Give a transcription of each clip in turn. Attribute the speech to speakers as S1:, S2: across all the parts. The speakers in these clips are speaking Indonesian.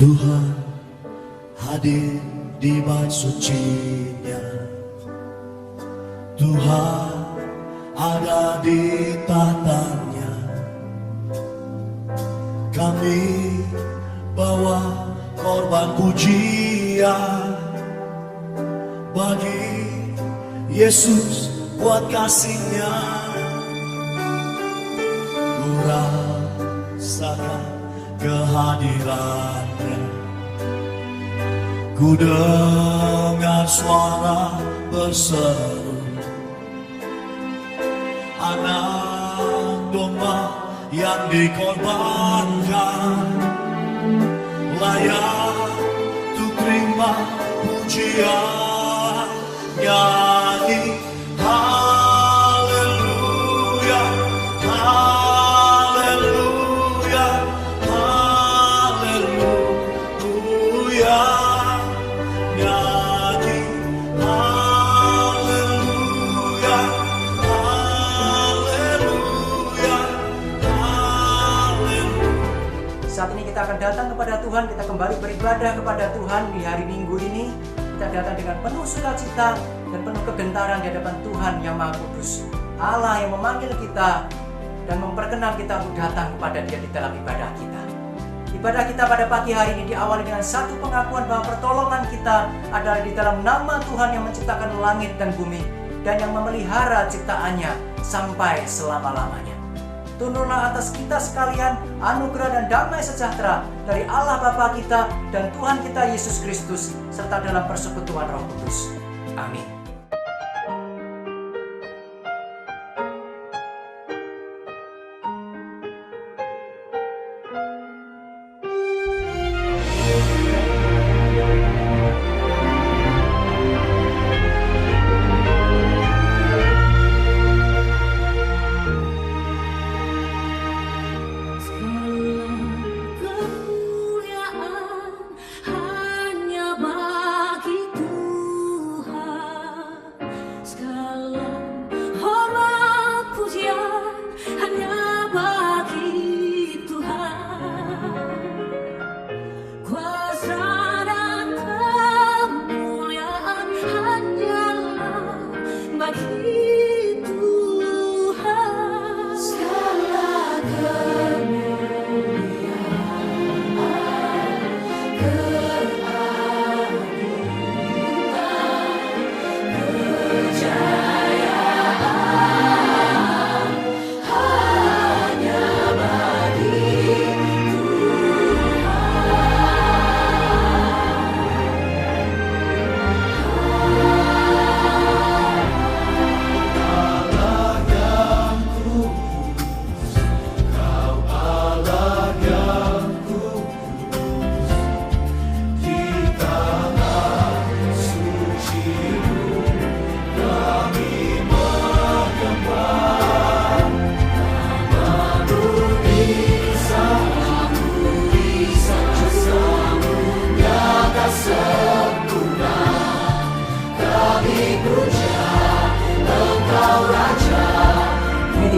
S1: Tuhan hadir di bait suci-Nya. Tuhan ada di tahtanya. Kami bawa korban pujian bagi Yesus buat kasih-Nya. Ku rasakan kehadiran-Nya. Ku dengar suara berseru, anak domba yang dikorbankan layak untuk terima pujian. Nyanyi haleluya, haleluya, haleluya. Nyanyi haleluya, haleluya, haleluya.
S2: Saat ini kita akan datang kepada Tuhan, kita kembali beribadah kepada Tuhan di hari Minggu ini. Kita datang dengan penuh sukacita dan penuh kegentaran di hadapan Tuhan yang Maha Kudus, Allah yang memanggil kita dan memperkenan kita untuk datang kepada Dia di dalam ibadah kita. Ibadah kita pada pagi hari ini diawali dengan satu pengakuan bahwa pertolongan kita adalah di dalam nama Tuhan yang menciptakan langit dan bumi dan yang memelihara ciptaannya sampai selama-lamanya. Turunlah atas kita sekalian anugerah dan damai sejahtera dari Allah Bapa kita dan Tuhan kita Yesus Kristus serta dalam persekutuan Roh Kudus. Amin.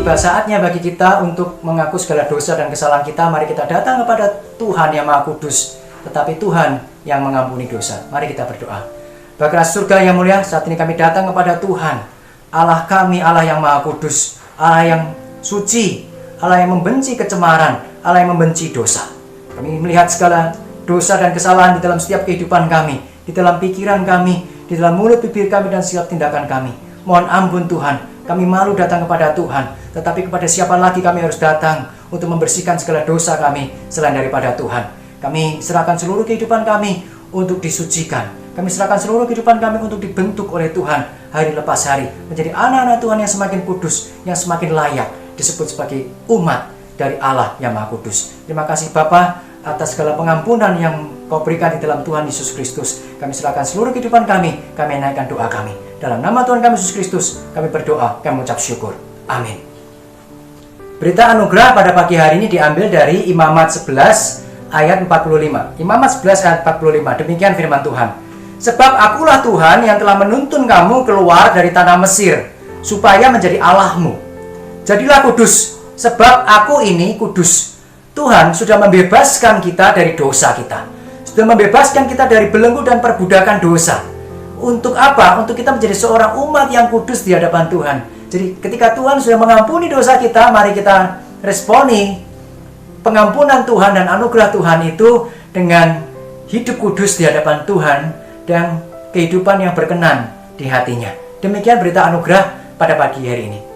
S2: Tiba saatnya bagi kita untuk mengaku segala dosa dan kesalahan kita. Mari kita datang kepada Tuhan yang Maha Kudus, tetapi Tuhan yang mengampuni dosa. Mari kita berdoa. Bapa surga yang mulia, saat ini kami datang kepada Tuhan, Allah kami, Allah yang Maha Kudus, Allah yang suci, Allah yang membenci kecemaran, Allah yang membenci dosa. Kami melihat segala dosa dan kesalahan di dalam setiap kehidupan kami, di dalam pikiran kami, di dalam mulut bibir kami dan setiap tindakan kami. Mohon ampun Tuhan, kami malu datang kepada Tuhan, tetapi kepada siapa lagi kami harus datang untuk membersihkan segala dosa kami selain daripada Tuhan. Kami serahkan seluruh kehidupan kami untuk disucikan. Kami serahkan seluruh kehidupan kami untuk dibentuk oleh Tuhan hari lepas hari, menjadi anak-anak Tuhan yang semakin kudus, yang semakin layak disebut sebagai umat dari Allah yang Maha Kudus. Terima kasih Bapa atas segala pengampunan yang Kau berikan di dalam Tuhan Yesus Kristus. Kami serahkan seluruh kehidupan kami naikkan doa kami. Dalam nama Tuhan kami Yesus Kristus, kami berdoa, kami mengucap syukur. Amin. Berita anugerah pada pagi hari ini diambil dari Imamat 11 ayat 45. Imamat 11 ayat 45, demikian firman Tuhan. Sebab akulah Tuhan yang telah menuntun kamu keluar dari tanah Mesir, supaya menjadi Allahmu. Jadilah kudus, sebab aku ini kudus. Tuhan sudah membebaskan kita dari dosa kita. sudah membebaskan kita dari belenggu dan perbudakan dosa. Untuk apa? Untuk kita menjadi seorang umat yang kudus di hadapan Tuhan. Jadi ketika Tuhan sudah mengampuni dosa kita, mari kita responi pengampunan Tuhan dan anugerah Tuhan itu dengan hidup kudus di hadapan Tuhan dan kehidupan yang berkenan di hatinya. Demikian berita anugerah pada pagi hari ini.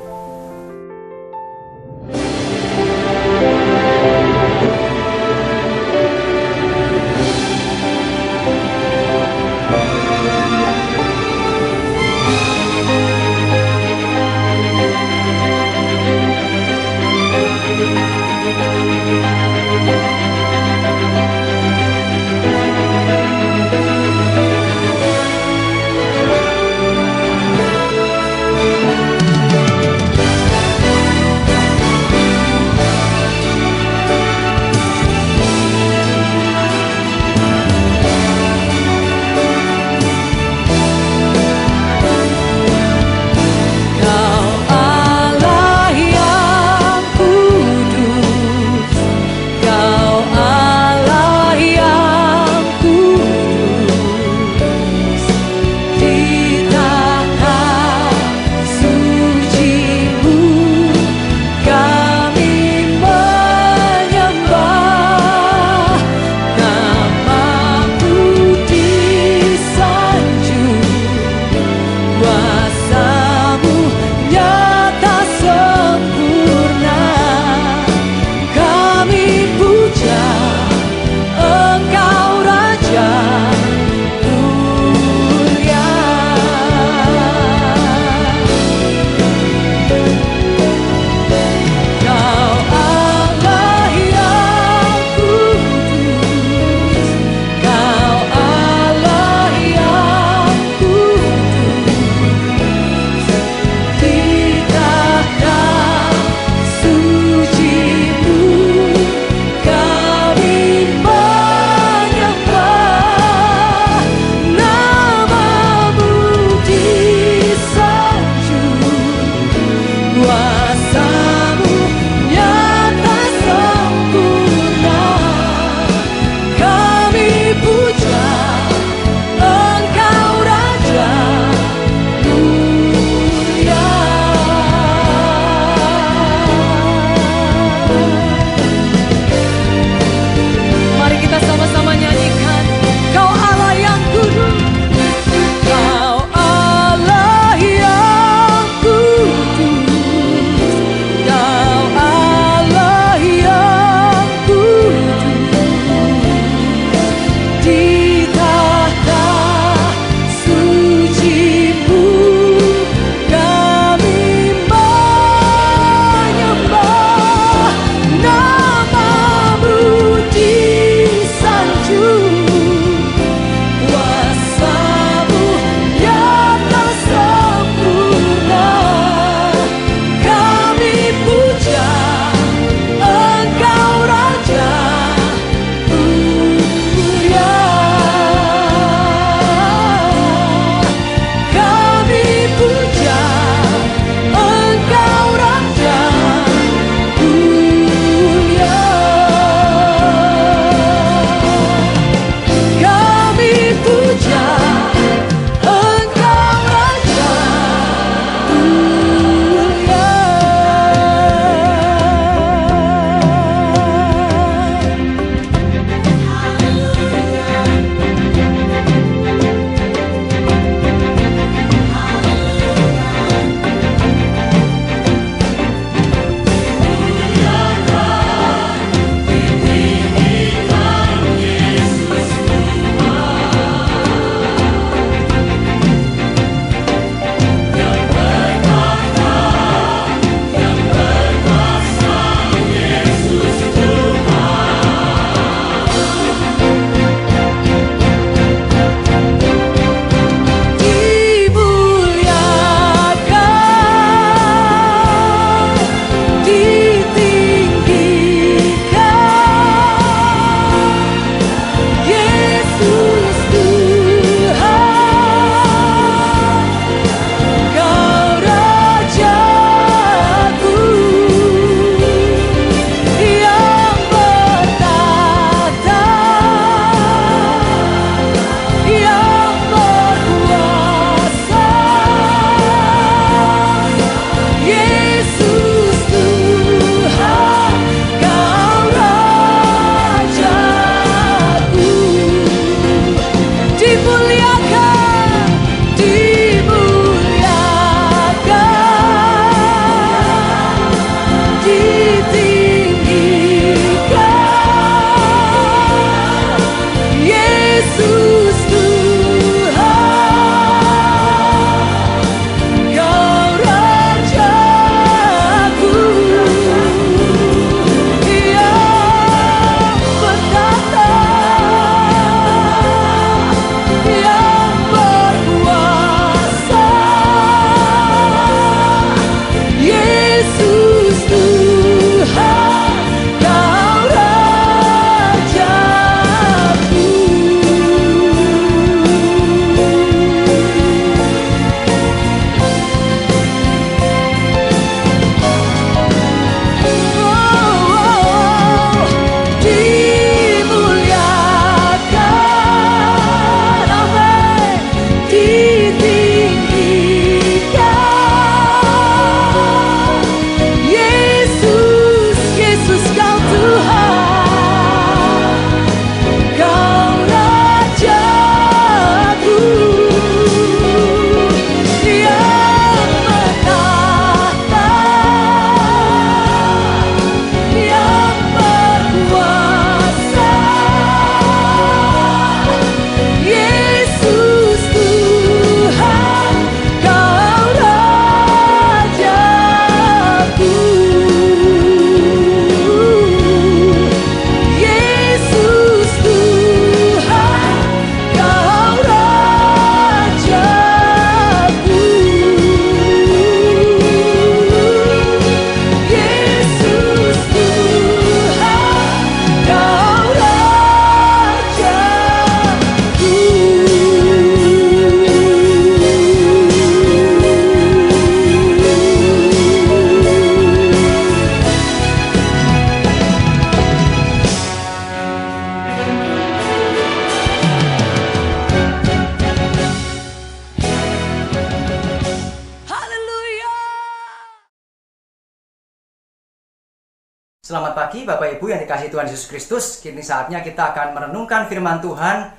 S2: Selamat pagi Bapak Ibu yang dikasihi Tuhan Yesus Kristus. Kini saatnya kita akan merenungkan firman Tuhan.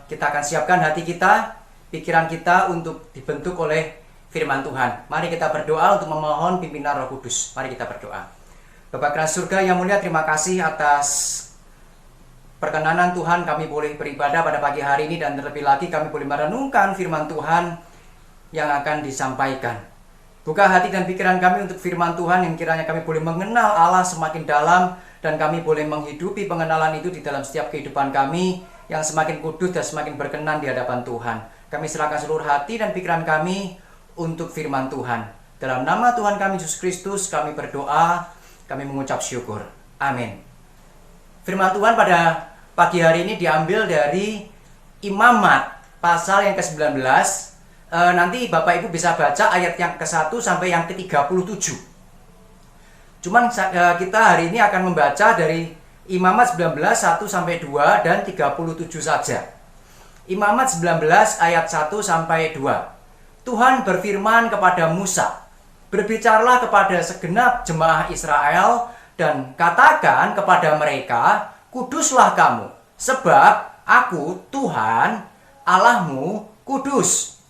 S2: Kita akan siapkan hati kita, pikiran kita untuk dibentuk oleh firman Tuhan. Mari kita berdoa untuk memohon pimpinan Roh Kudus. Mari kita berdoa. Bapa keras surga yang mulia, terima kasih atas perkenanan Tuhan kami boleh beribadah pada pagi hari ini, dan terlebih lagi kami boleh merenungkan firman Tuhan yang akan disampaikan. Buka hati dan pikiran kami untuk firman Tuhan yang kiranya kami boleh mengenal Allah semakin dalam, dan kami boleh menghidupi pengenalan itu di dalam setiap kehidupan kami yang semakin kudus dan semakin berkenan di hadapan Tuhan. Kami serahkan seluruh hati dan pikiran kami untuk firman Tuhan. Dalam nama Tuhan kami Yesus Kristus kami berdoa, kami mengucap syukur. Amin. Firman Tuhan pada pagi hari ini diambil dari Imamat pasal yang ke-19. Nanti Bapak Ibu bisa baca ayat yang ke-1 sampai yang ke-37. Cuman kita hari ini akan membaca dari Imamat 19, 1 sampai 2 dan 37 saja. Imamat 19 ayat 1 sampai 2. Tuhan berfirman kepada Musa, "Berbicaralah kepada segenap jemaah Israel dan katakan kepada mereka, kuduslah kamu, sebab aku Tuhan Allahmu kudus."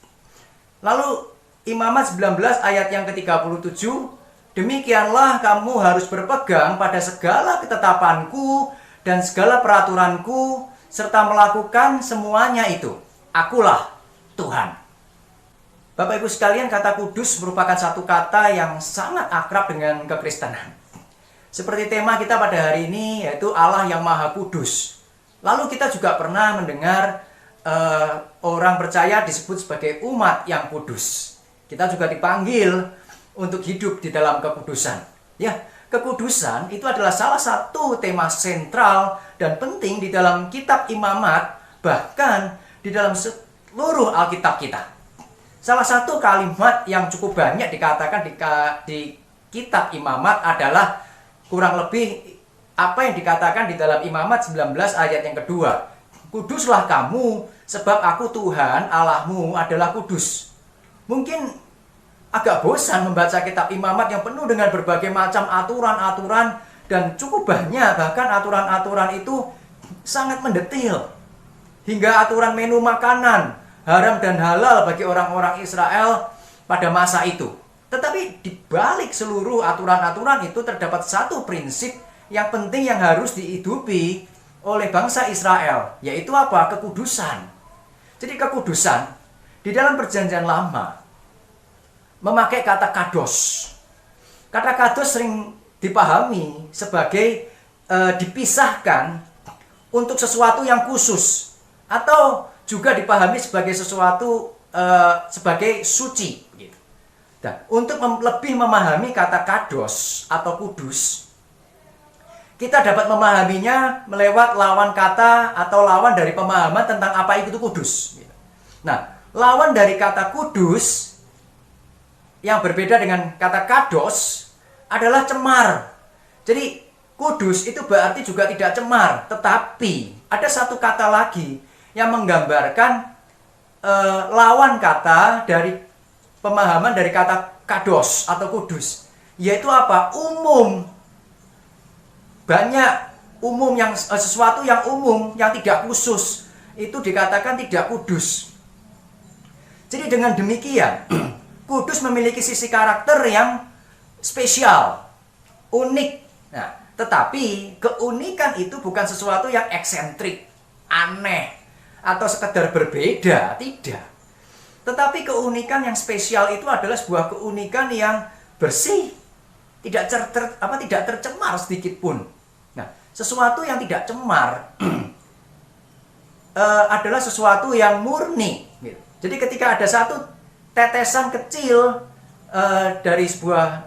S2: Lalu Imamat 19 ayat yang ke-37, "Demikianlah kamu harus berpegang pada segala ketetapanku dan segala peraturanku, serta melakukan semuanya itu. Akulah Tuhan." Bapak Ibu sekalian, kata kudus merupakan satu kata yang sangat akrab dengan kekristenan. Seperti tema kita pada hari ini, yaitu Allah yang Maha Kudus. Lalu kita juga pernah mendengar orang percaya disebut sebagai umat yang kudus. Kita juga dipanggil untuk hidup di dalam kekudusan. Ya, kekudusan itu adalah salah satu tema sentral dan penting di dalam kitab Imamat, bahkan di dalam seluruh Alkitab kita. Salah satu kalimat yang cukup banyak dikatakan di kitab Imamat adalah kurang lebih apa yang dikatakan di dalam Imamat 19 ayat yang kedua. "Kuduslah kamu, sebab aku Tuhan Allahmu adalah kudus." Mungkin agak bosan membaca kitab Imamat yang penuh dengan berbagai macam aturan-aturan, dan cukup banyak, bahkan aturan-aturan itu sangat mendetil. Hingga aturan menu makanan, haram dan halal bagi orang-orang Israel pada masa itu. Tetapi di balik seluruh aturan-aturan itu terdapat satu prinsip yang penting yang harus dihidupi oleh bangsa Israel, yaitu apa? Kekudusan. Jadi kekudusan di dalam Perjanjian Lama memakai kata kados. Kata kados sering dipahami sebagai dipisahkan untuk sesuatu yang khusus, atau juga dipahami sebagai sesuatu sebagai suci. Dan untuk lebih memahami kata kados atau kudus, kita dapat memahaminya melewat lawan kata atau lawan dari pemahaman tentang apa itu kudus. Nah, lawan dari kata kudus yang berbeda dengan kata kados adalah cemar. Jadi kudus itu berarti juga tidak cemar, tetapi ada satu kata lagi yang menggambarkan lawan kata dari pemahaman dari kata kados atau kudus, yaitu apa? Umum. Banyak umum, yang sesuatu yang umum, yang tidak khusus, itu dikatakan tidak kudus. Jadi dengan demikian, kudus memiliki sisi karakter yang spesial, unik. Nah, tetapi keunikan itu bukan sesuatu yang eksentrik, aneh, atau sekedar berbeda, tidak. Tetapi keunikan yang spesial itu adalah sebuah keunikan yang bersih, tidak tercemar sedikit pun. Nah, sesuatu yang tidak cemar adalah sesuatu yang murni. Jadi ketika ada satu tetesan kecil dari sebuah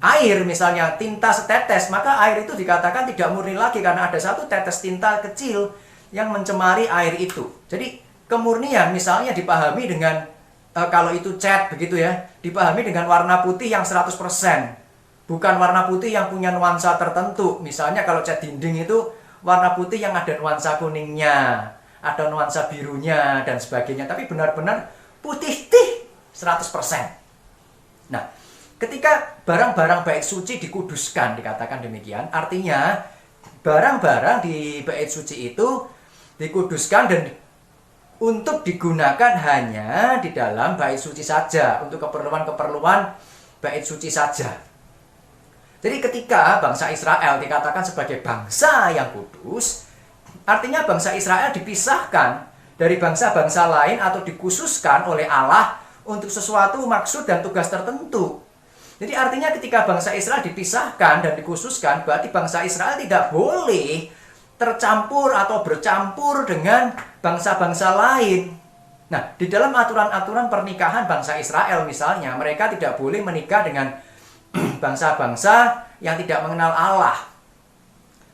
S2: air, misalnya tinta setetes, maka air itu dikatakan tidak murni lagi karena ada satu tetes tinta kecil yang mencemari air itu. Jadi kemurnian misalnya dipahami dengan kalau itu cat begitu ya, dipahami dengan warna putih yang 100%. Bukan warna putih yang punya nuansa tertentu. Misalnya kalau cat dinding itu warna putih yang ada nuansa kuningnya, ada nuansa birunya dan sebagainya, tapi benar-benar putih 100%. Nah, Ketika barang-barang bait suci dikuduskan, dikatakan demikian, artinya barang-barang di bait suci itu dikuduskan dan untuk digunakan hanya di dalam bait suci saja, untuk keperluan-keperluan bait suci saja. Jadi ketika bangsa Israel dikatakan sebagai bangsa yang kudus, artinya bangsa Israel dipisahkan dari bangsa-bangsa lain atau dikhususkan oleh Allah untuk sesuatu maksud dan tugas tertentu. Jadi artinya ketika bangsa Israel dipisahkan dan dikhususkan, berarti bangsa Israel tidak boleh tercampur atau bercampur dengan bangsa-bangsa lain. Nah, di dalam aturan-aturan pernikahan bangsa Israel misalnya, mereka tidak boleh menikah dengan bangsa-bangsa yang tidak mengenal Allah.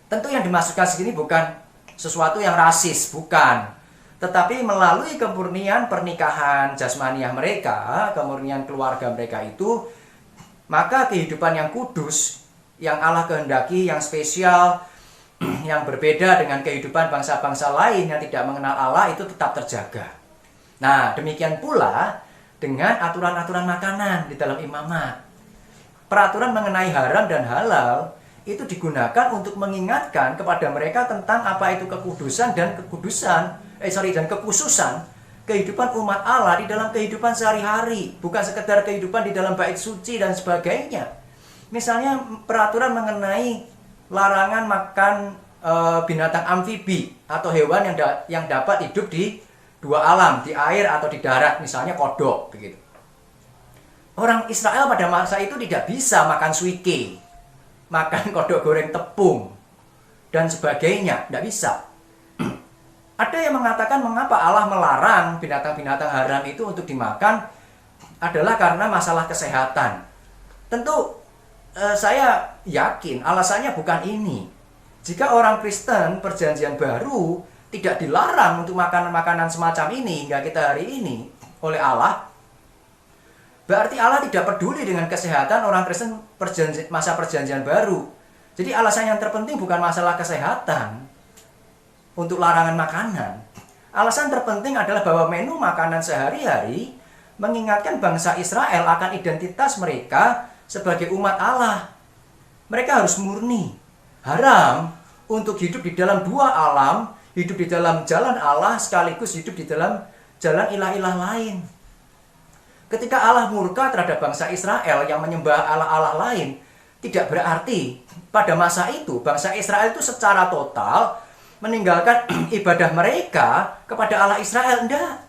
S2: Tentu yang dimaksudkan sini bukan sesuatu yang rasis, bukan. Tetapi melalui kemurnian pernikahan jasmaniah mereka, kemurnian keluarga mereka itu, maka kehidupan yang kudus, yang Allah kehendaki, yang spesial, yang berbeda dengan kehidupan bangsa-bangsa lain yang tidak mengenal Allah itu tetap terjaga. Nah, demikian pula dengan aturan-aturan makanan di dalam imamat. Peraturan mengenai haram dan halal itu digunakan untuk mengingatkan kepada mereka tentang apa itu kekudusan dan kekhususan kehidupan umat Allah di dalam kehidupan sehari-hari, bukan sekedar kehidupan di dalam bait suci dan sebagainya. Misalnya peraturan mengenai larangan makan binatang amfibi atau hewan yang dapat hidup di dua alam, di air atau di darat, misalnya kodok begitu. Orang Israel pada masa itu tidak bisa makan suike, makan kodok goreng tepung dan sebagainya, tidak bisa. Ada yang mengatakan mengapa Allah melarang binatang-binatang haram itu untuk dimakan adalah karena masalah kesehatan. Tentu saya yakin alasannya bukan ini. Jika orang Kristen perjanjian baru tidak dilarang untuk makanan-makanan semacam ini hingga kita hari ini oleh Allah, berarti Allah tidak peduli dengan kesehatan orang Kristen masa perjanjian baru. Jadi alasan yang terpenting bukan masalah kesehatan untuk larangan makanan. Alasan terpenting adalah bahwa menu makanan sehari-hari mengingatkan bangsa Israel akan identitas mereka sebagai umat Allah. Mereka harus murni. Haram untuk hidup di dalam dua alam, hidup di dalam jalan Allah sekaligus hidup di dalam jalan ilah-ilah lain. Ketika Allah murka terhadap bangsa Israel yang menyembah Allah-Allah lain, tidak berarti pada masa itu bangsa Israel itu secara total meninggalkan ibadah mereka kepada Allah Israel. Enggak.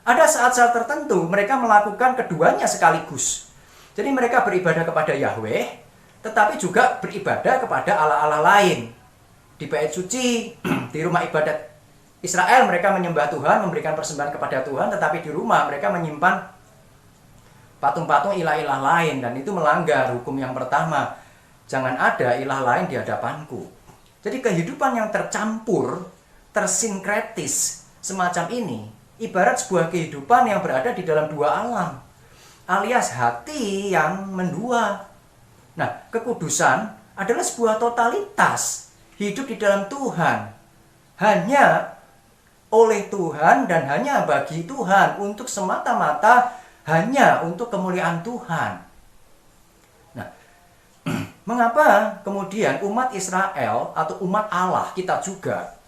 S2: Ada saat-saat tertentu mereka melakukan keduanya sekaligus. Jadi mereka beribadah kepada Yahweh, tetapi juga beribadah kepada Allah-Allah lain. Di bait suci, di rumah ibadat Israel mereka menyembah Tuhan, memberikan persembahan kepada Tuhan, tetapi di rumah mereka menyimpan patung-patung ilah-ilah lain, dan itu melanggar hukum yang pertama. Jangan ada ilah lain di hadapanku. Jadi kehidupan yang tercampur, tersinkretis semacam ini, ibarat sebuah kehidupan yang berada di dalam dua alam, alias hati yang mendua. Nah, kekudusan adalah sebuah totalitas, hidup di dalam Tuhan, hanya oleh Tuhan dan hanya bagi Tuhan, untuk semata-mata hanya untuk kemuliaan Tuhan. Mengapa kemudian umat Israel atau umat Allah kita juga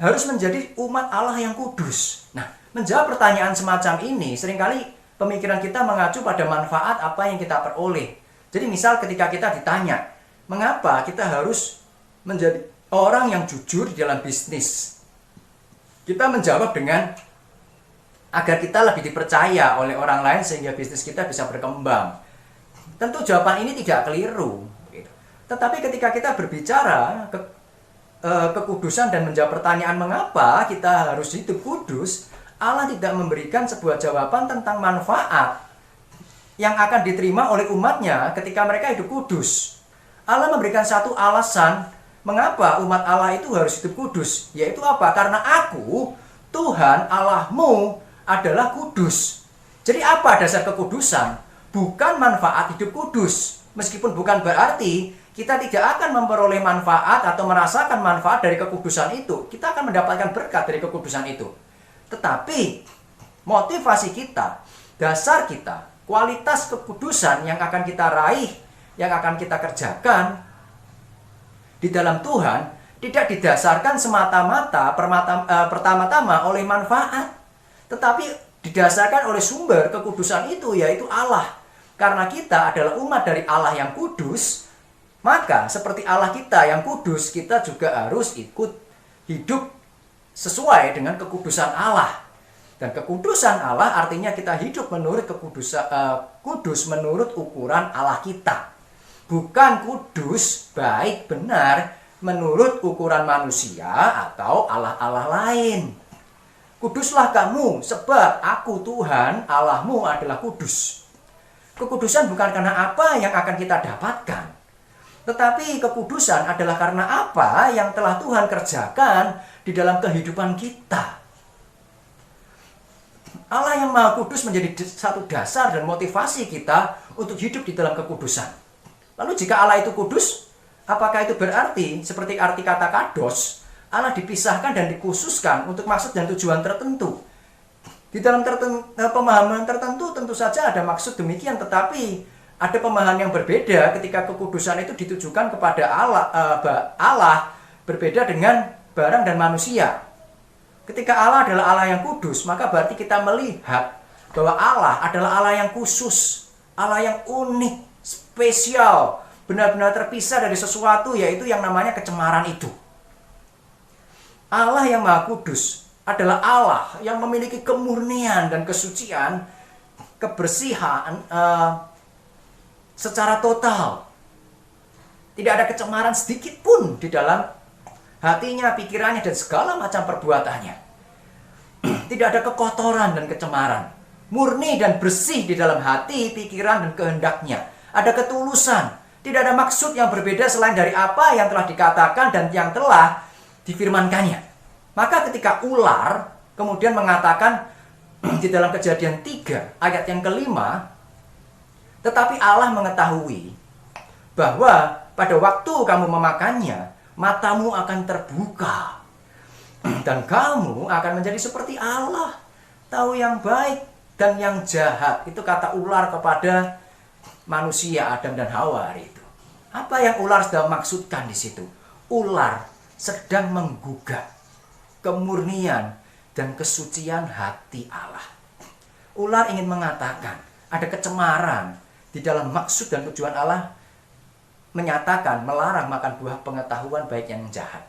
S2: harus menjadi umat Allah yang kudus? Nah, menjawab pertanyaan semacam ini, seringkali pemikiran kita mengacu pada manfaat apa yang kita peroleh. Jadi misal ketika kita ditanya, mengapa kita harus menjadi orang yang jujur di dalam bisnis? Kita menjawab dengan agar kita lebih dipercaya oleh orang lain sehingga bisnis kita bisa berkembang. Tentu jawaban ini tidak keliru. Tetapi ketika kita berbicara kekudusan dan menjawab pertanyaan mengapa kita harus hidup kudus, Allah tidak memberikan sebuah jawaban tentang manfaat yang akan diterima oleh umatnya ketika mereka hidup kudus. Allah memberikan satu alasan mengapa umat Allah itu harus hidup kudus, yaitu apa? Karena aku, Tuhan Allahmu, adalah kudus. Jadi apa dasar kekudusan? Bukan manfaat hidup kudus. Meskipun bukan berarti kita tidak akan memperoleh manfaat atau merasakan manfaat dari kekudusan itu. Kita akan mendapatkan berkat dari kekudusan itu. Tetapi motivasi kita, dasar kita kualitas kekudusan yang akan kita raih, yang akan kita kerjakan di dalam Tuhan tidak didasarkan semata-mata pertama-tama oleh manfaat, tetapi didasarkan oleh sumber kekudusan itu, yaitu Allah. Karena kita adalah umat dari Allah yang kudus, maka seperti Allah kita yang kudus, kita juga harus ikut hidup sesuai dengan kekudusan Allah. Dan kekudusan Allah artinya kita hidup menurut kudus menurut ukuran Allah kita. Bukan kudus, baik, benar menurut ukuran manusia atau Allah-Allah lain. Kuduslah kamu, sebab aku Tuhan Allahmu adalah kudus. Kekudusan bukan karena apa yang akan kita dapatkan, tetapi kekudusan adalah karena apa yang telah Tuhan kerjakan di dalam kehidupan kita. Allah yang Maha Kudus menjadi satu dasar dan motivasi kita untuk hidup di dalam kekudusan. Lalu jika Allah itu kudus, apakah itu berarti seperti arti kata kados, Allah dipisahkan dan dikhususkan untuk maksud dan tujuan tertentu? Di dalam pemahaman tertentu tentu saja ada maksud demikian, tetapi ada pemahaman yang berbeda ketika kekudusan itu ditujukan kepada Allah berbeda dengan barang dan manusia. Ketika Allah adalah Allah yang kudus, maka berarti kita melihat bahwa Allah adalah Allah yang khusus, Allah yang unik, spesial, benar-benar terpisah dari sesuatu, yaitu yang namanya kecemaran itu. Allah yang Maha Kudus adalah Allah yang memiliki kemurnian dan kesucian, kebersihan secara total. Tidak ada kecemaran sedikit pun di dalam hatinya, pikirannya, dan segala macam perbuatannya. Tidak ada kekotoran dan kecemaran. Murni dan bersih di dalam hati, pikiran, dan kehendaknya. Ada ketulusan. Tidak ada maksud yang berbeda selain dari apa yang telah dikatakan dan yang telah difirmankannya. Maka ketika ular kemudian mengatakan di dalam Kejadian 3 ayat yang kelima, tetapi Allah mengetahui bahwa pada waktu kamu memakannya, matamu akan terbuka dan kamu akan menjadi seperti Allah, tahu yang baik dan yang jahat. Itu kata ular kepada manusia Adam dan Hawa hari itu. Apa yang ular sedang maksudkan di situ? Ular sedang menggugah kemurnian dan kesucian hati Allah. Ular ingin mengatakan ada kecemaran di dalam maksud dan tujuan Allah, menyatakan melarang makan buah pengetahuan baik yang jahat.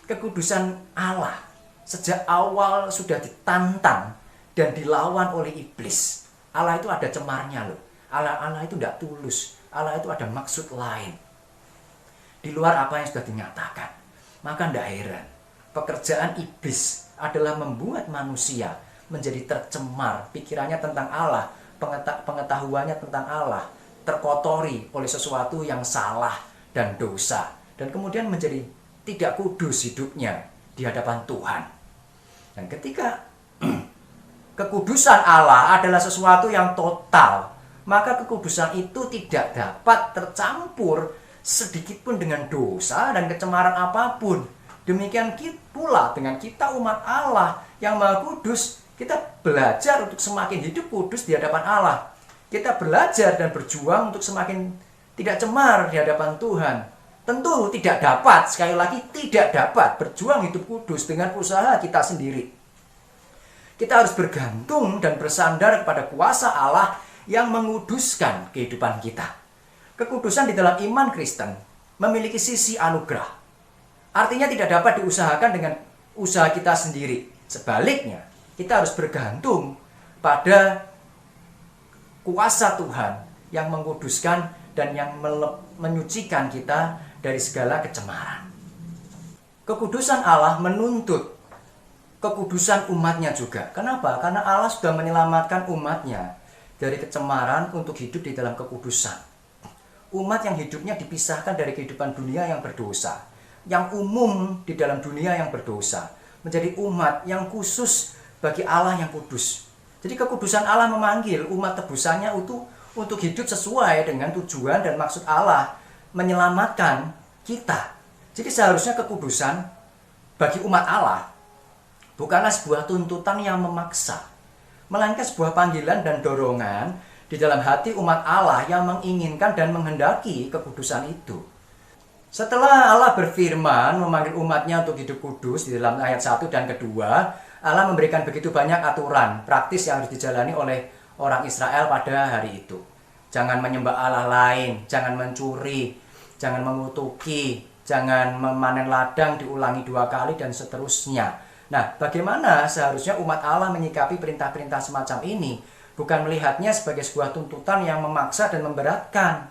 S2: Kekudusan Allah sejak awal sudah ditantang dan dilawan oleh iblis. Allah itu ada cemarnya loh. Allah itu tidak tulus. Allah itu ada maksud lain di luar apa yang sudah dinyatakan. Maka tidak heran pekerjaan iblis adalah membuat manusia menjadi tercemar pikirannya tentang Allah, pengetahuannya tentang Allah terkotori oleh sesuatu yang salah dan dosa, dan kemudian menjadi tidak kudus hidupnya di hadapan Tuhan. Dan ketika kekudusan Allah adalah sesuatu yang total, maka kekudusan itu tidak dapat tercampur sedikit pun dengan dosa dan kecemaran apapun. Demikian pula dengan kita umat Allah yang Maha Kudus, kita belajar untuk semakin hidup kudus di hadapan Allah. Kita belajar dan berjuang untuk semakin tidak cemar di hadapan Tuhan. Tentu tidak dapat, sekali lagi tidak dapat berjuang hidup kudus dengan usaha kita sendiri. Kita harus bergantung dan bersandar kepada kuasa Allah yang menguduskan kehidupan kita. Kekudusan di dalam iman Kristen memiliki sisi anugerah. Artinya tidak dapat diusahakan dengan usaha kita sendiri. Sebaliknya, kita harus bergantung pada kuasa Tuhan yang menguduskan dan yang menyucikan kita dari segala kecemaran. Kekudusan Allah menuntut kekudusan umatnya juga. Kenapa? Karena Allah sudah menyelamatkan umatnya dari kecemaran untuk hidup di dalam kekudusan. Umat yang hidupnya dipisahkan dari kehidupan dunia yang berdosa, yang umum di dalam dunia yang berdosa, menjadi umat yang khusus bagi Allah yang kudus. Jadi kekudusan Allah memanggil umat tebusannya untuk hidup sesuai dengan tujuan dan maksud Allah menyelamatkan kita. Jadi seharusnya kekudusan bagi umat Allah bukanlah sebuah tuntutan yang memaksa, melainkan sebuah panggilan dan dorongan di dalam hati umat Allah yang menginginkan dan menghendaki kekudusan itu. Setelah Allah berfirman memanggil umatnya untuk hidup kudus di dalam ayat 1 dan kedua, Allah memberikan begitu banyak aturan praktis yang harus dijalani oleh orang Israel pada hari itu. Jangan menyembah Allah lain, jangan mencuri, jangan mengutuki, jangan memanen ladang diulangi 2 kali dan seterusnya. Nah, bagaimana seharusnya umat Allah menyikapi perintah-perintah semacam ini? Bukan melihatnya sebagai sebuah tuntutan yang memaksa dan memberatkan,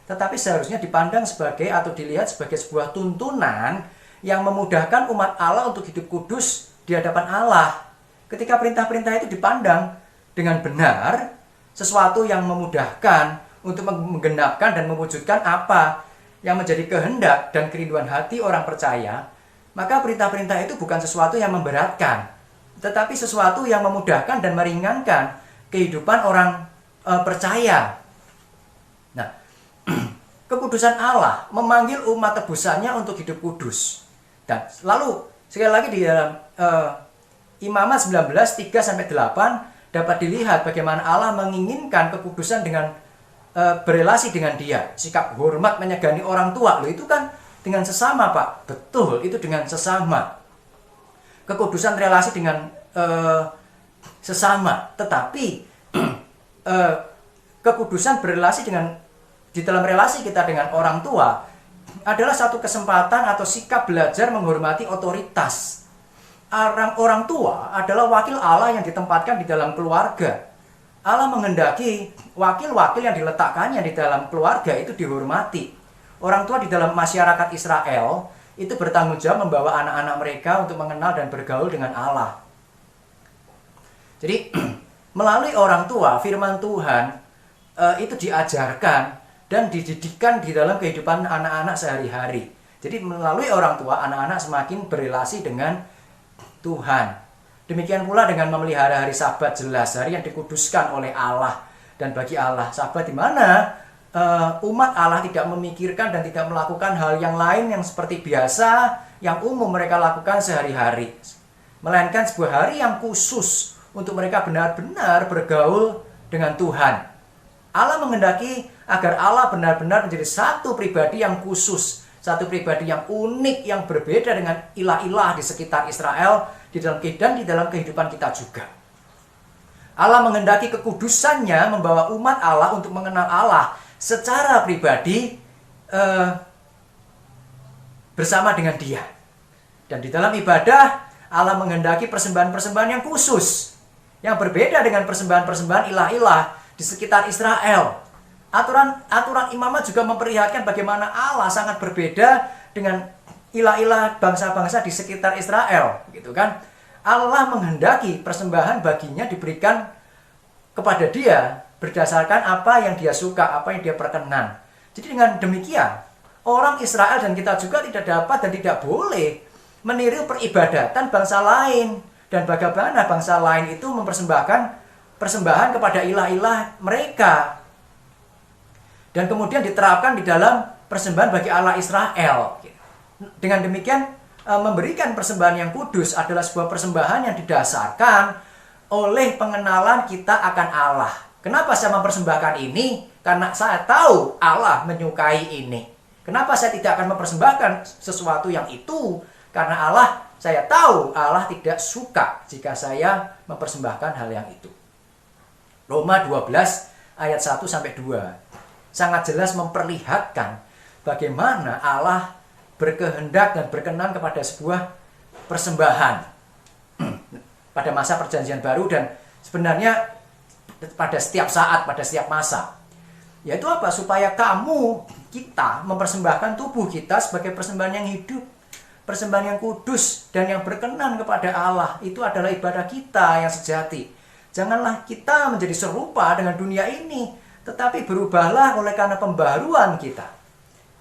S2: tetapi seharusnya dipandang sebagai atau dilihat sebagai sebuah tuntunan yang memudahkan umat Allah untuk hidup kudus di hadapan Allah. Ketika perintah-perintah itu dipandang dengan benar, sesuatu yang memudahkan untuk menggenapkan dan mewujudkan apa yang menjadi kehendak dan kerinduan hati orang percaya, maka perintah-perintah itu bukan sesuatu yang memberatkan, tetapi sesuatu yang memudahkan dan meringankan kehidupan orang percaya. Nah, kekudusan Allah memanggil umat tebusannya untuk hidup kudus. Dan lalu sekali lagi di dalam Imamat 19, 3-8 dapat dilihat bagaimana Allah menginginkan kekudusan dengan berelasi dengan Dia. Sikap hormat menyegani orang tua, loh itu kan dengan sesama, Pak. Betul, itu dengan sesama. Kekudusan relasi dengan sesama, tetapi kekudusan berelasi di dalam relasi kita dengan orang tua adalah satu kesempatan atau sikap belajar menghormati otoritas. Orang tua adalah wakil Allah yang ditempatkan di dalam keluarga. Allah menghendaki wakil-wakil yang diletakkannya di dalam keluarga itu dihormati. Orang tua di dalam masyarakat Israel itu bertanggung jawab membawa anak-anak mereka untuk mengenal dan bergaul dengan Allah. Jadi melalui orang tua, firman Tuhan itu diajarkan dan dididikkan di dalam kehidupan anak-anak sehari-hari. Jadi melalui orang tua, anak-anak semakin berelasi dengan Tuhan. Demikian pula dengan memelihara hari Sabat, jelas hari yang dikuduskan oleh Allah. Dan bagi Allah, Sabat di mana umat Allah tidak memikirkan dan tidak melakukan hal yang lain yang seperti biasa, yang umum mereka lakukan sehari-hari. Melainkan sebuah hari yang khusus untuk mereka benar-benar bergaul dengan Tuhan. Allah menghendaki agar Allah benar-benar menjadi satu pribadi yang khusus, satu pribadi yang unik, yang berbeda dengan ilah-ilah di sekitar Israel, di dalam kehidupan kita juga. Allah menghendaki kekudusannya membawa umat Allah untuk mengenal Allah secara pribadi bersama dengan Dia. Dan di dalam ibadah, Allah menghendaki persembahan-persembahan yang khusus, yang berbeda dengan persembahan-persembahan ilah-ilah di sekitar Israel. Aturan imamat juga memperlihatkan bagaimana Allah sangat berbeda dengan ilah-ilah bangsa-bangsa di sekitar Israel, gitu kan? Allah menghendaki persembahan baginya diberikan kepada Dia berdasarkan apa yang Dia suka, apa yang Dia perkenan. Jadi dengan demikian, orang Israel dan kita juga tidak dapat dan tidak boleh meniru peribadatan bangsa lain, dan bagaimana bangsa lain itu mempersembahkan persembahan kepada ilah-ilah mereka. Dan kemudian diterapkan di dalam persembahan bagi Allah Israel. Dengan demikian, memberikan persembahan yang kudus adalah sebuah persembahan yang didasarkan oleh pengenalan kita akan Allah. Kenapa saya mempersembahkan ini? Karena saya tahu Allah menyukai ini. Kenapa saya tidak akan mempersembahkan sesuatu yang itu? Karena saya tahu Allah tidak suka jika saya mempersembahkan hal yang itu. Roma 12 ayat 1-2 sangat jelas memperlihatkan bagaimana Allah berkehendak dan berkenan kepada sebuah persembahan pada masa perjanjian baru, dan sebenarnya pada setiap saat, pada setiap masa. Yaitu apa? Supaya kita mempersembahkan tubuh kita sebagai persembahan yang hidup, persembahan yang kudus dan yang berkenan kepada Allah. Itu adalah ibadah kita yang sejati. Janganlah kita menjadi serupa dengan dunia ini, tetapi berubahlah oleh karena pembaruan kita,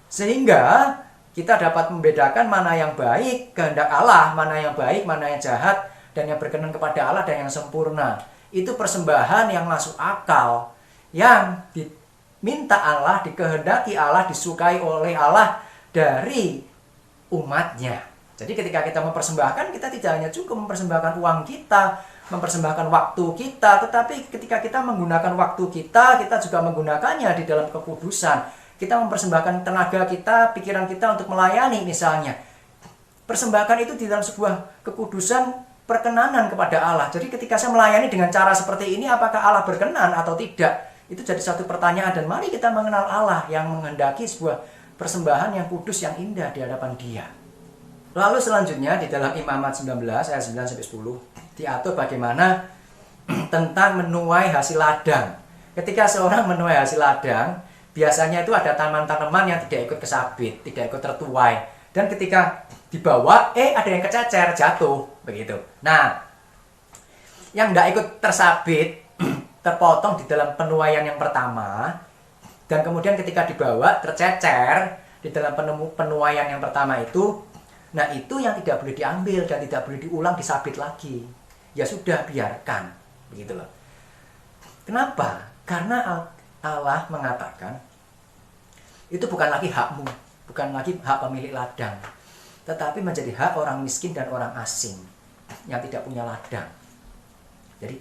S2: sehingga kita dapat membedakan mana yang baik kehendak Allah, mana yang baik, mana yang jahat, dan yang berkenan kepada Allah dan yang sempurna. Itu persembahan yang masuk akal, yang diminta Allah, dikehendaki Allah, disukai oleh Allah dari umatnya. Jadi ketika kita mempersembahkan, kita tidak hanya cukup mempersembahkan uang kita, mempersembahkan waktu kita, tetapi ketika kita menggunakan waktu kita, kita juga menggunakannya di dalam kekudusan. Kita mempersembahkan tenaga kita, pikiran kita untuk melayani misalnya. Persembahkan itu di dalam sebuah kekudusan perkenanan kepada Allah. Jadi ketika saya melayani dengan cara seperti ini, apakah Allah berkenan atau tidak? Itu jadi satu pertanyaan, dan mari kita mengenal Allah yang menghendaki sebuah persembahan yang kudus, yang indah di hadapan Dia. Lalu selanjutnya di dalam Imamat 19 ayat 9-10 diatur bagaimana tentang menuai hasil ladang. Ketika seorang menuai hasil ladang, biasanya itu ada tanaman-tanaman yang tidak ikut kesabit, tidak ikut tertuai. Dan ketika dibawa, ada yang kececer, jatuh, begitu. Nah, yang tidak ikut tersabit, terpotong di dalam penuaian yang pertama, dan kemudian ketika dibawa, tercecer di dalam penuaian yang pertama itu, nah itu yang tidak boleh diambil dan tidak boleh diulang disabit lagi. Ya sudah, biarkan, begitu loh. Kenapa? Karena Allah mengatakan itu bukan lagi hakmu, bukan lagi hak pemilik ladang, tetapi menjadi hak orang miskin dan orang asing yang tidak punya ladang. Jadi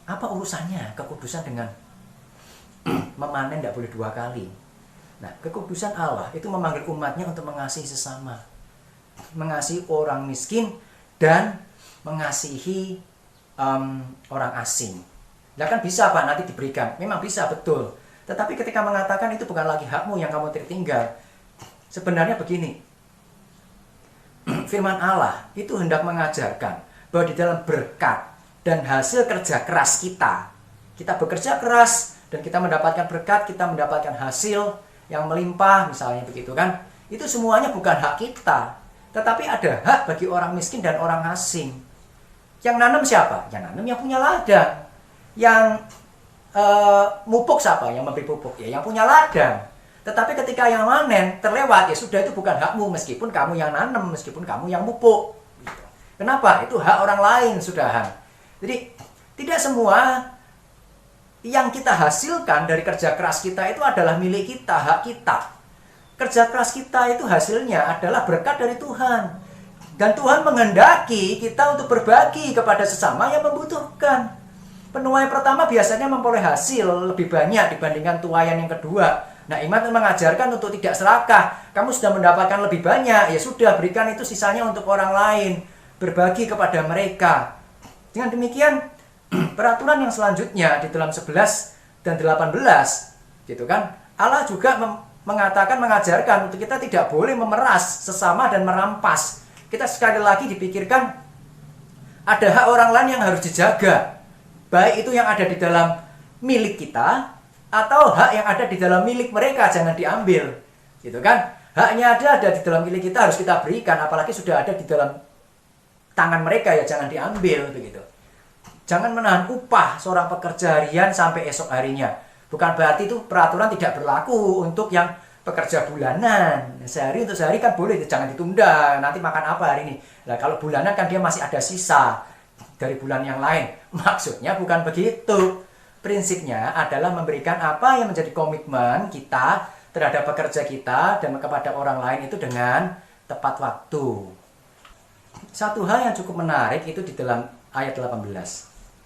S2: apa urusannya kekudusan dengan memanen tidak boleh 2 kali? Nah, kekudusan Allah itu memanggil umatnya untuk mengasihi sesama, mengasihi orang miskin dan mengasihi orang asing. Nah kan bisa Pak nanti diberikan, memang bisa, betul. Tetapi ketika mengatakan itu bukan lagi hakmu yang kamu tertinggal, sebenarnya begini, firman Allah itu hendak mengajarkan bahwa di dalam berkat dan hasil kerja keras kita bekerja keras dan kita mendapatkan berkat, kita mendapatkan hasil yang melimpah misalnya begitu kan, itu semuanya bukan hak kita, tetapi ada hak bagi orang miskin dan orang asing. Yang nanam siapa? Yang nanam yang punya ladang. Yang mupuk siapa? Yang memberi pupuk, ya yang punya ladang. Tetapi ketika yang manen terlewat, ya sudah, itu bukan hakmu, meskipun kamu yang nanam, meskipun kamu yang mupuk. Gitu. Kenapa? Itu hak orang lain, sudahan. Jadi tidak semua yang kita hasilkan dari kerja keras kita itu adalah milik kita, hak kita. Kerja keras kita itu hasilnya adalah berkat dari Tuhan. Dan Tuhan menghendaki kita untuk berbagi kepada sesama yang membutuhkan. Penuai pertama biasanya memperoleh hasil lebih banyak dibandingkan tuaian yang kedua. Nah, iman mengajarkan untuk tidak serakah. Kamu sudah mendapatkan lebih banyak, ya sudah, berikan itu sisanya untuk orang lain. Berbagi kepada mereka. Dengan demikian, peraturan yang selanjutnya di dalam 11 dan 18, gitu kan, Allah juga mengajarkan untuk kita tidak boleh memeras sesama dan merampas. Kita sekali lagi dipikirkan ada hak orang lain yang harus dijaga, baik itu yang ada di dalam milik kita atau hak yang ada di dalam milik mereka, jangan diambil, gitu kan. Haknya ada di dalam milik kita, harus kita berikan, apalagi sudah ada di dalam tangan mereka, ya jangan diambil, begitu. Jangan menahan upah seorang pekerja harian sampai esok harinya. Bukan berarti itu peraturan tidak berlaku untuk yang pekerja bulanan. Sehari untuk sehari kan boleh, jangan ditunda. Nanti makan apa hari ini? Nah, kalau bulanan kan dia masih ada sisa dari bulan yang lain. Maksudnya bukan begitu. Prinsipnya adalah memberikan apa yang menjadi komitmen kita terhadap pekerja kita dan kepada orang lain itu dengan tepat waktu. Satu hal yang cukup menarik itu di dalam ayat 18.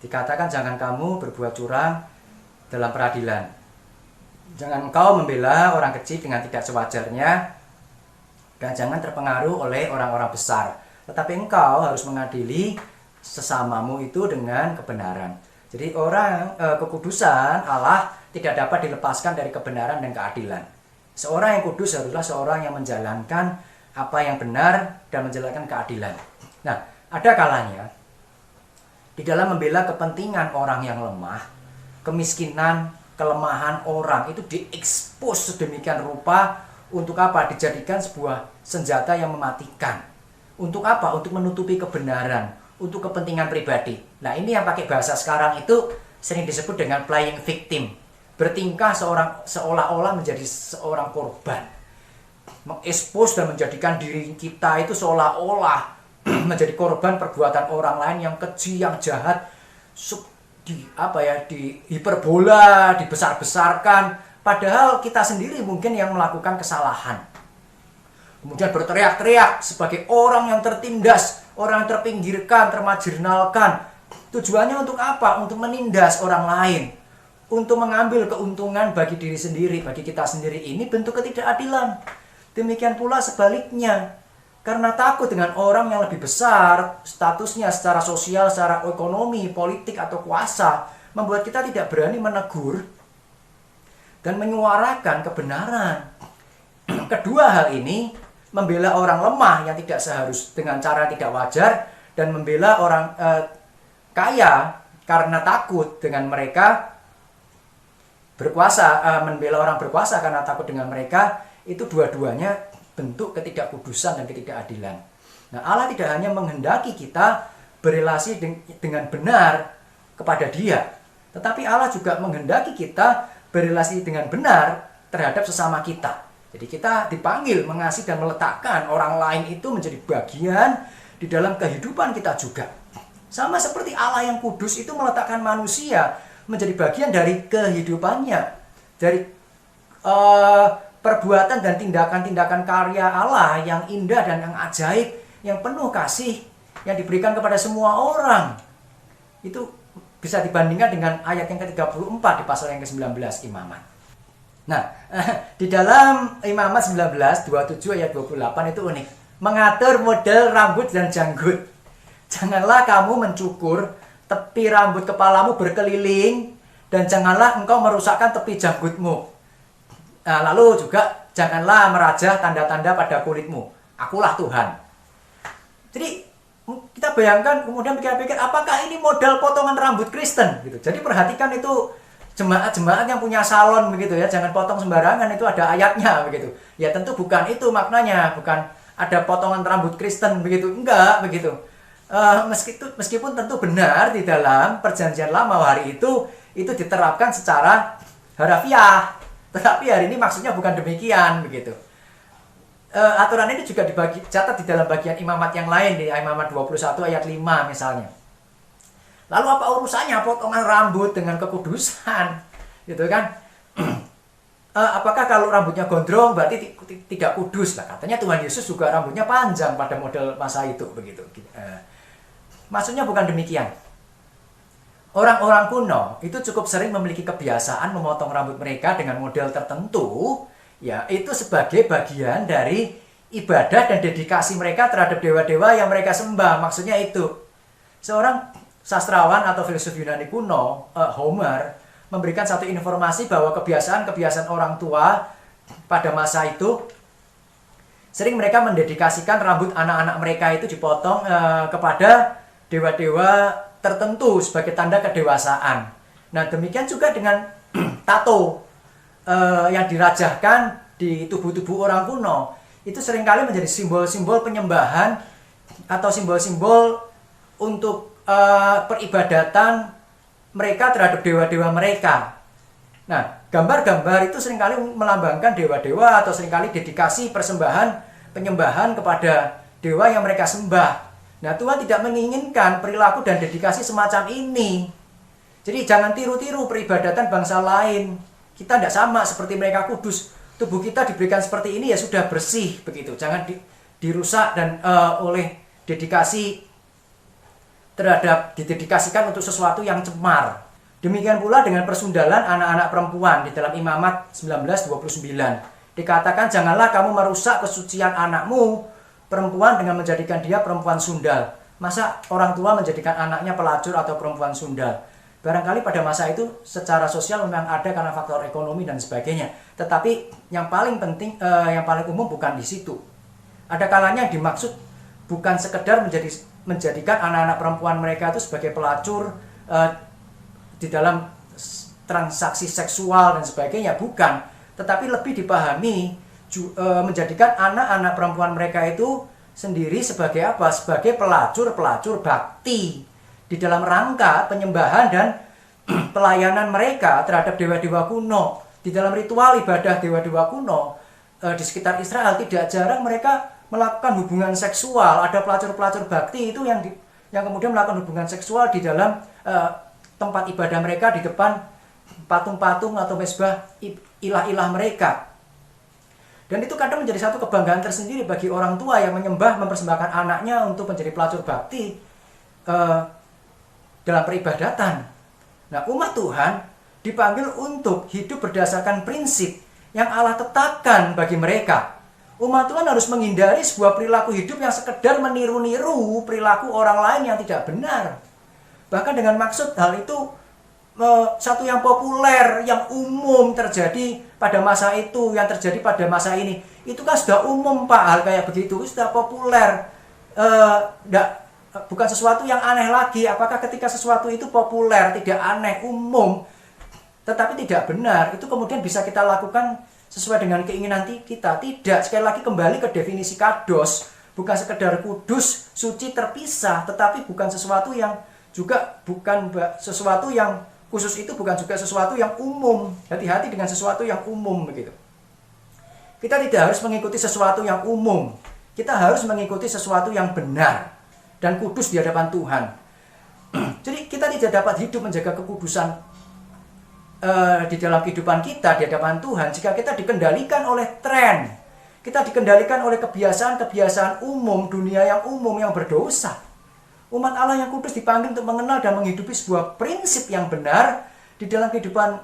S2: Dikatakan jangan kamu berbuat curang dalam peradilan. Jangan engkau membela orang kecil dengan tidak sewajarnya, dan jangan terpengaruh oleh orang-orang besar. Tetapi engkau harus mengadili sesamamu itu dengan kebenaran. Jadi kekudusan Allah tidak dapat dilepaskan dari kebenaran dan keadilan. Seorang yang kudus haruslah seorang yang menjalankan apa yang benar dan menjalankan keadilan. Nah, ada kalanya di dalam membela kepentingan orang yang lemah, kemiskinan, kelemahan orang itu diekspos sedemikian rupa. Untuk apa? Dijadikan sebuah senjata yang mematikan. Untuk apa? Untuk menutupi kebenaran, untuk kepentingan pribadi. Nah, ini yang pakai bahasa sekarang itu sering disebut dengan playing victim. Bertingkah seolah-olah menjadi seorang korban. Mengekspos dan menjadikan diri kita itu seolah-olah menjadi korban perbuatan orang lain yang keji, yang jahat, dihiperbola, dibesar-besarkan, padahal kita sendiri mungkin yang melakukan kesalahan. Kemudian berteriak-teriak sebagai orang yang tertindas, orang yang terpinggirkan, termarginalkan, Tujuannya untuk apa? Untuk menindas orang lain, untuk mengambil keuntungan bagi diri sendiri, bagi kita sendiri. Ini bentuk ketidakadilan. Demikian pula sebaliknya, karena takut dengan orang yang lebih besar statusnya secara sosial, secara ekonomi, politik, atau kuasa, membuat kita tidak berani menegur dan menyuarakan kebenaran. Kedua hal ini, membela orang lemah yang tidak seharus dengan cara tidak wajar, dan membela orang kaya karena takut dengan mereka berkuasa, membela orang berkuasa karena takut dengan mereka, itu dua-duanya bentuk ketidakkudusan dan ketidakadilan. Nah, Allah tidak hanya menghendaki kita berelasi dengan benar kepada Dia, tetapi Allah juga menghendaki kita berelasi dengan benar terhadap sesama kita. Jadi kita dipanggil mengasihi dan meletakkan orang lain itu menjadi bagian di dalam kehidupan kita juga. Sama seperti Allah yang kudus itu meletakkan manusia menjadi bagian dari kehidupannya, dari perbuatan dan tindakan-tindakan karya Allah yang indah dan yang ajaib, yang penuh kasih, yang diberikan kepada semua orang. Itu bisa dibandingkan dengan ayat yang ke-34 di pasal yang ke-19 Imamat. Nah, di dalam Imamat 19, 27 ayat 28 itu unik. Mengatur model rambut dan janggut. Janganlah kamu mencukur tepi rambut kepalamu berkeliling, dan janganlah engkau merusakkan tepi janggutmu. Nah, lalu juga janganlah merajah tanda-tanda pada kulitmu. Akulah Tuhan. Jadi kita bayangkan, kemudian pikir-pikir, apakah ini modal potongan rambut Kristen gitu. Jadi perhatikan itu jemaat-jemaat yang punya salon begitu ya, jangan potong sembarangan, itu ada ayatnya begitu. Ya tentu bukan itu maknanya, bukan ada potongan rambut Kristen begitu, enggak begitu. Meskipun tentu benar di dalam perjanjian lama hari itu diterapkan secara harafiah, tetapi hari ini maksudnya bukan demikian begitu. Aturan ini juga catat di dalam bagian imamat yang lain, di Imamat 21 ayat 5 misalnya. Lalu apa urusannya potongan rambut dengan kekudusan? Gitu kan? Apakah kalau rambutnya gondrong berarti tidak kudus? Lah katanya Tuhan Yesus juga rambutnya panjang pada model masa itu begitu. Maksudnya bukan demikian. Orang-orang kuno itu cukup sering memiliki kebiasaan memotong rambut mereka dengan model tertentu, ya itu sebagai bagian dari ibadah dan dedikasi mereka terhadap dewa-dewa yang mereka sembah. Maksudnya itu. Seorang sastrawan atau filsuf Yunani kuno, Homer, memberikan satu informasi bahwa kebiasaan-kebiasaan orang tua pada masa itu sering mereka mendedikasikan rambut anak-anak mereka itu dipotong kepada dewa-dewa tertentu sebagai tanda kedewasaan. Nah, demikian juga dengan tato yang dirajahkan di tubuh-tubuh orang kuno. Itu seringkali menjadi simbol-simbol penyembahan atau simbol-simbol untuk peribadatan mereka terhadap dewa-dewa mereka. Nah, gambar-gambar itu seringkali melambangkan dewa-dewa atau seringkali dedikasi persembahan, penyembahan kepada dewa yang mereka sembah. Nah, Tuhan tidak menginginkan perilaku dan dedikasi semacam ini. Jadi jangan tiru-tiru peribadatan bangsa lain. Kita tidak sama seperti mereka kudus. Tubuh kita diberikan seperti ini ya sudah bersih begitu. Jangan dirusak dan oleh dedikasi didedikasikan untuk sesuatu yang cemar. Demikian pula dengan persundalan anak-anak perempuan di dalam Imamat 19:29. Dikatakan janganlah kamu merusak kesucian anakmu perempuan dengan menjadikan dia perempuan sundal. Masa orang tua menjadikan anaknya pelacur atau perempuan sundal? Barangkali pada masa itu secara sosial memang ada karena faktor ekonomi dan sebagainya. Tetapi yang paling penting, yang paling umum bukan di situ. Ada kalanya yang dimaksud bukan sekedar menjadikan anak-anak perempuan mereka itu sebagai pelacur di dalam transaksi seksual dan sebagainya, bukan. Tetapi lebih dipahami menjadikan anak-anak perempuan mereka itu sendiri sebagai apa? Sebagai pelacur-pelacur bakti di dalam rangka penyembahan dan pelayanan mereka terhadap dewa-dewa kuno. Di dalam ritual ibadah dewa-dewa kuno di sekitar Israel tidak jarang mereka melakukan hubungan seksual. Ada pelacur-pelacur bakti itu yang kemudian melakukan hubungan seksual di dalam tempat ibadah mereka, di depan patung-patung atau mezbah ilah-ilah mereka. Dan itu kadang menjadi satu kebanggaan tersendiri bagi orang tua yang menyembah, mempersembahkan anaknya untuk menjadi pelacur bakti dalam peribadatan. Nah, umat Tuhan dipanggil untuk hidup berdasarkan prinsip yang Allah tetapkan bagi mereka. Umat Tuhan harus menghindari sebuah perilaku hidup yang sekedar meniru-niru perilaku orang lain yang tidak benar. Bahkan dengan maksud hal itu satu yang populer, yang umum terjadi pada masa itu, yang terjadi pada masa ini. Itu kan sudah umum Pak, hal kayak begitu, sudah populer. Bukan sesuatu yang aneh lagi. Apakah ketika sesuatu itu populer, tidak aneh, umum, tetapi tidak benar, itu kemudian bisa kita lakukan sesuai dengan keinginan kita? Tidak. Sekali lagi kembali ke definisi kados, bukan sekedar kudus, suci, terpisah, tetapi bukan sesuatu yang juga bukan sesuatu yang khusus, itu bukan juga sesuatu yang umum. Hati-hati dengan sesuatu yang umum begitu. Kita tidak harus mengikuti sesuatu yang umum. Kita harus mengikuti sesuatu yang benar dan kudus di hadapan Tuhan. Jadi kita tidak dapat hidup menjaga kekudusan di dalam kehidupan kita di hadapan Tuhan jika kita dikendalikan oleh tren, kita dikendalikan oleh kebiasaan-kebiasaan umum, dunia yang umum yang berdosa. Umat Allah yang kudus dipanggil untuk mengenal dan menghidupi sebuah prinsip yang benar di dalam kehidupan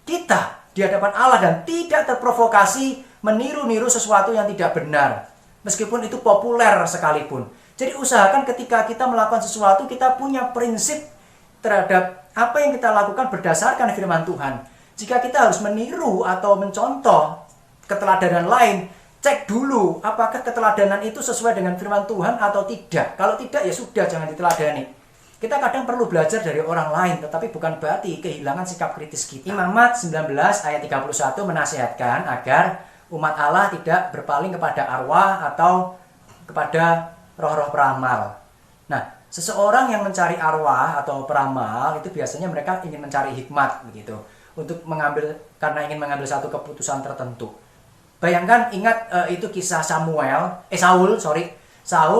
S2: kita di hadapan Allah dan tidak terprovokasi meniru-niru sesuatu yang tidak benar, meskipun itu populer sekalipun. Jadi usahakan ketika kita melakukan sesuatu, kita punya prinsip terhadap apa yang kita lakukan berdasarkan firman Tuhan. Jika kita harus meniru atau mencontoh keteladanan lain, cek dulu apakah keteladanan itu sesuai dengan firman Tuhan atau tidak. Kalau tidak, ya sudah, jangan diteladani. Kita kadang perlu belajar dari orang lain, tetapi bukan berarti kehilangan sikap kritis kita. Imamat 19 ayat 31 menasihatkan agar umat Allah tidak berpaling kepada arwah atau kepada roh-roh peramal. Nah, seseorang yang mencari arwah atau peramal itu biasanya mereka ingin mencari hikmat begitu untuk mengambil, karena ingin mengambil satu keputusan tertentu. Bayangkan, ingat itu kisah Saul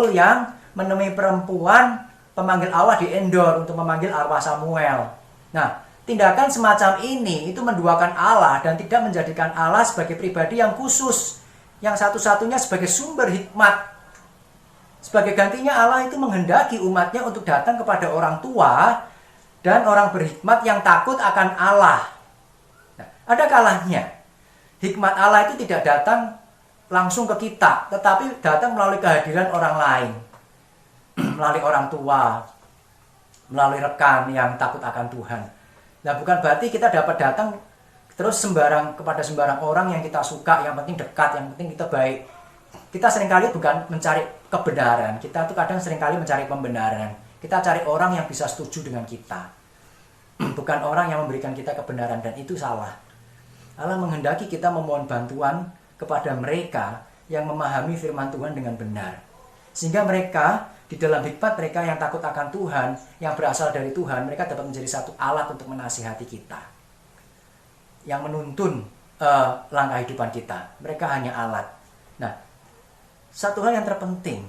S2: yang menemui perempuan pemanggil Allah di Endor untuk memanggil arwah Samuel. Nah, tindakan semacam ini itu menduakan Allah dan tidak menjadikan Allah sebagai pribadi yang khusus, yang satu-satunya sebagai sumber hikmat. Sebagai gantinya Allah itu menghendaki umatnya untuk datang kepada orang tua dan orang berhikmat yang takut akan Allah. Nah, ada kalanya hikmat Allah itu tidak datang langsung ke kita, tetapi datang melalui kehadiran orang lain. Melalui orang tua, melalui rekan yang takut akan Tuhan. Nah, bukan berarti kita dapat datang terus kepada sembarang orang yang kita suka, yang penting dekat, yang penting kita baik. Kita seringkali bukan mencari kebenaran, kita tuh kadang seringkali mencari pembenaran. Kita cari orang yang bisa setuju dengan kita, bukan orang yang memberikan kita kebenaran, dan itu salah. Allah menghendaki kita memohon bantuan kepada mereka yang memahami firman Tuhan dengan benar, sehingga mereka di dalam hikmat mereka yang takut akan Tuhan, yang berasal dari Tuhan, mereka dapat menjadi satu alat untuk menasihati kita, yang menuntun langkah kehidupan kita. Mereka hanya alat. Nah, satu hal yang terpenting,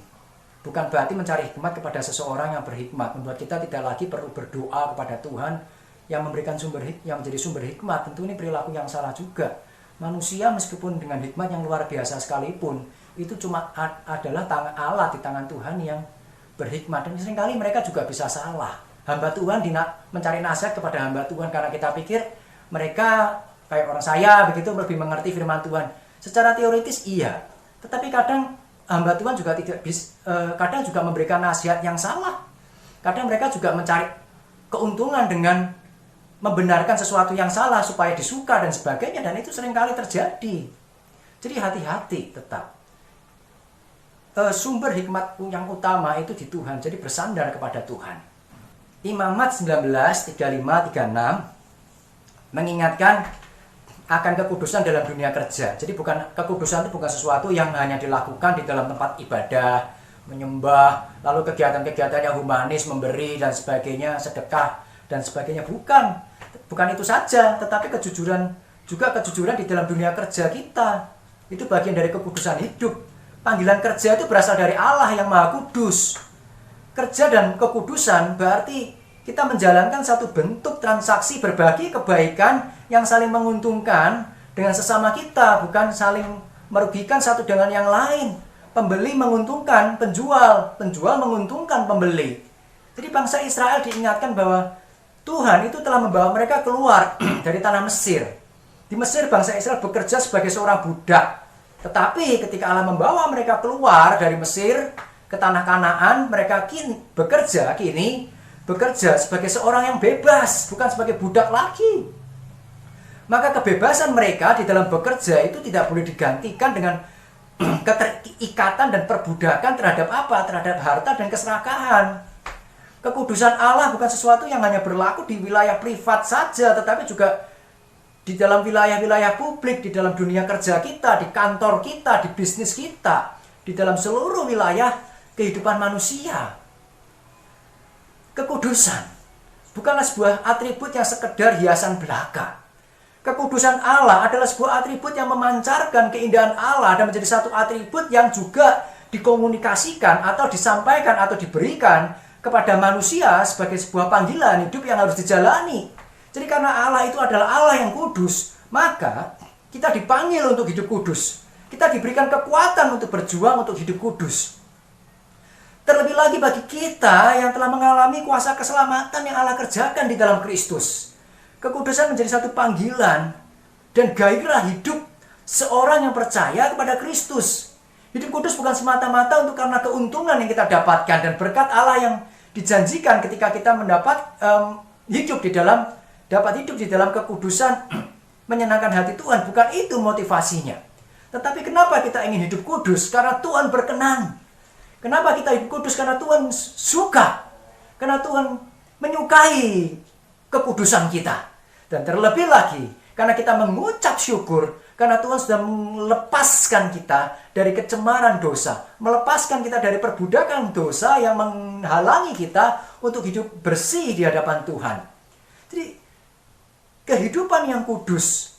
S2: bukan berarti mencari hikmat kepada seseorang yang berhikmat membuat kita tidak lagi perlu berdoa kepada Tuhan yang memberikan yang menjadi sumber hikmat. Tentu ini perilaku yang salah juga. Manusia meskipun dengan hikmat yang luar biasa sekalipun, itu cuma adalah alat di tangan Tuhan yang berhikmat, dan seringkali mereka juga bisa salah. Hamba Tuhan mencari nasihat kepada hamba Tuhan karena kita pikir mereka kayak orang saya begitu, lebih mengerti firman Tuhan. Secara teoritis iya, tetapi kadang hamba Tuhan juga kadang juga memberikan nasihat yang salah. Kadang mereka juga mencari keuntungan dengan membenarkan sesuatu yang salah supaya disuka dan sebagainya, dan itu seringkali terjadi. Jadi hati-hati tetap. Sumber hikmat yang utama itu di Tuhan, jadi bersandar kepada Tuhan. Imamat 19:35-36 mengingatkan akan kekudusan dalam dunia kerja. Jadi kekudusan itu bukan sesuatu yang hanya dilakukan di dalam tempat ibadah, menyembah, lalu kegiatan-kegiatan yang humanis, memberi dan sebagainya, sedekah dan sebagainya. Bukan itu saja, tetapi kejujuran di dalam dunia kerja kita. Itu bagian dari kekudusan hidup. Panggilan kerja itu berasal dari Allah yang Maha Kudus. Kerja dan kekudusan berarti kita menjalankan satu bentuk transaksi berbagi kebaikan yang saling menguntungkan dengan sesama kita, bukan saling merugikan satu dengan yang lain. Pembeli menguntungkan penjual, penjual menguntungkan pembeli. Jadi bangsa Israel diingatkan bahwa Tuhan itu telah membawa mereka keluar dari tanah Mesir. Di Mesir bangsa Israel bekerja sebagai seorang budak. Tetapi ketika Allah membawa mereka keluar dari Mesir ke tanah Kanaan, mereka kini bekerja sebagai seorang yang bebas, bukan sebagai budak lagi. Maka kebebasan mereka di dalam bekerja itu tidak boleh digantikan dengan keterikatan dan perbudakan terhadap apa? Terhadap harta dan keserakahan. Kekudusan Allah bukan sesuatu yang hanya berlaku di wilayah privat saja, tetapi juga di dalam wilayah-wilayah publik, di dalam dunia kerja kita, di kantor kita, di bisnis kita, di dalam seluruh wilayah kehidupan manusia. Kekudusan bukanlah sebuah atribut yang sekedar hiasan belaka. Kekudusan Allah adalah sebuah atribut yang memancarkan keindahan Allah dan menjadi satu atribut yang juga dikomunikasikan atau disampaikan atau diberikan kepada manusia sebagai sebuah panggilan hidup yang harus dijalani. Jadi karena Allah itu adalah Allah yang kudus, maka kita dipanggil untuk hidup kudus. Kita diberikan kekuatan untuk berjuang untuk hidup kudus. Terlebih lagi bagi kita yang telah mengalami kuasa keselamatan yang Allah kerjakan di dalam Kristus. Kekudusan menjadi satu panggilan dan gairah hidup seorang yang percaya kepada Kristus. Hidup kudus bukan semata-mata untuk karena keuntungan yang kita dapatkan dan berkat Allah yang dijanjikan ketika kita hidup di dalam kekudusan menyenangkan hati Tuhan. Bukan itu motivasinya. Tetapi kenapa kita ingin hidup kudus? Karena Tuhan berkenan. Kenapa kita hidup kudus? Karena Tuhan suka. Karena Tuhan menyukai kekudusan kita. Dan terlebih lagi, karena kita mengucap syukur, karena Tuhan sudah melepaskan kita dari kecemaran dosa, melepaskan kita dari perbudakan dosa yang menghalangi kita untuk hidup bersih di hadapan Tuhan. Jadi, kehidupan yang kudus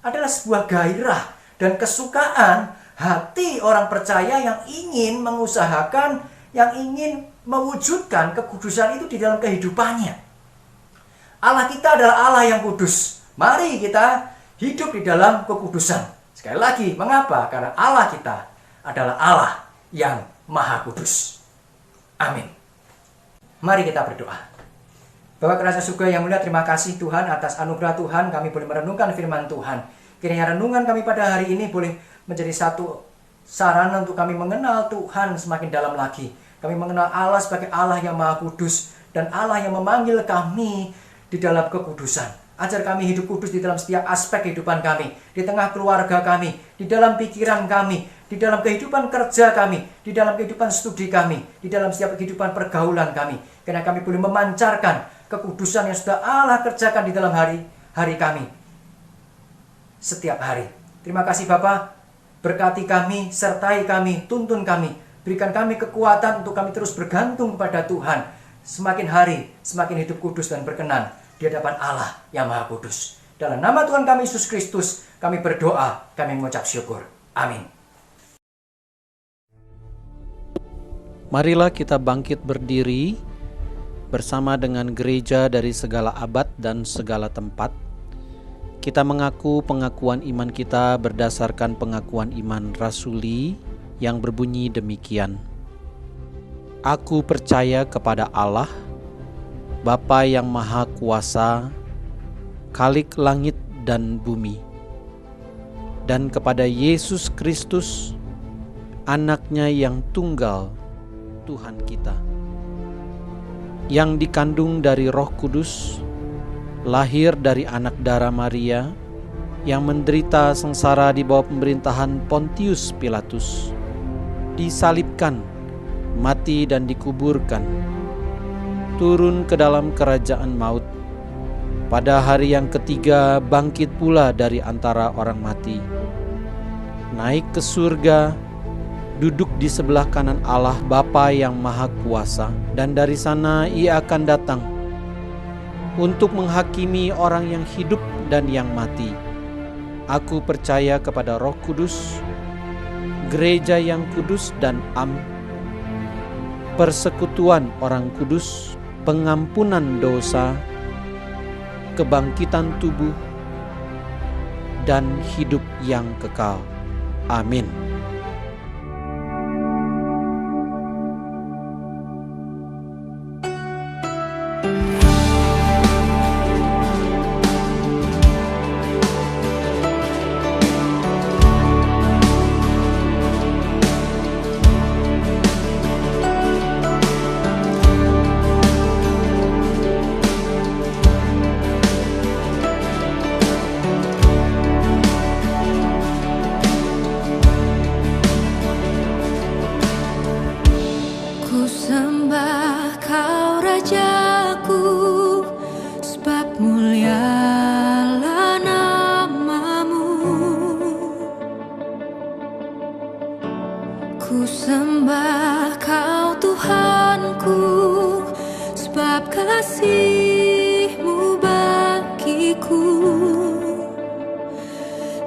S2: adalah sebuah gairah dan kesukaan hati orang percaya yang ingin mengusahakan, yang ingin mewujudkan kekudusan itu di dalam kehidupannya. Allah kita adalah Allah yang kudus. Mari kita hidup di dalam kekudusan. Sekali lagi, mengapa? Karena Allah kita adalah Allah yang Maha Kudus. Amin. Mari kita berdoa. Bapa Kerajaan Surga yang mulia, terima kasih Tuhan atas anugerah Tuhan kami boleh merenungkan firman Tuhan. Kiranya renungan kami pada hari ini boleh menjadi satu sarana untuk kami mengenal Tuhan semakin dalam lagi. Kami mengenal Allah sebagai Allah yang Maha Kudus dan Allah yang memanggil kami di dalam kekudusan. Ajar kami hidup kudus di dalam setiap aspek kehidupan kami, di tengah keluarga kami, di dalam pikiran kami, di dalam kehidupan kerja kami, di dalam kehidupan studi kami, di dalam setiap kehidupan pergaulan kami. Karena kami boleh memancarkan kekudusan yang sudah Allah kerjakan di dalam hari kami setiap hari. Terima kasih Bapa, berkati kami, sertai kami, tuntun kami, berikan kami kekuatan untuk kami terus bergantung kepada Tuhan. Semakin hari, semakin hidup kudus dan berkenan di hadapan Allah yang Maha Kudus. Dalam nama Tuhan kami Yesus Kristus, kami berdoa, kami mengucap syukur. Amin.
S3: Marilah kita bangkit berdiri bersama dengan gereja dari segala abad dan segala tempat. Kita mengaku pengakuan iman kita berdasarkan pengakuan iman rasuli yang berbunyi demikian. Aku percaya kepada Allah, Bapa yang Maha Kuasa, Khalik langit dan bumi, dan kepada Yesus Kristus, Anak-Nya yang tunggal, Tuhan kita, yang dikandung dari Roh Kudus, lahir dari anak darah Maria, yang menderita sengsara di bawah pemerintahan Pontius Pilatus, disalibkan, mati dan dikuburkan, turun ke dalam kerajaan maut, pada hari yang ketiga bangkit pula dari antara orang mati, naik ke surga, duduk di sebelah kanan Allah Bapa yang Maha Kuasa, dan dari sana Ia akan datang untuk menghakimi orang yang hidup dan yang mati. Aku percaya kepada Roh Kudus, gereja yang kudus dan persekutuan orang kudus, pengampunan dosa, kebangkitan tubuh, dan hidup yang kekal. Amin.
S4: sembah Kau Tuhanku, sebab kasih-Mu bagiku.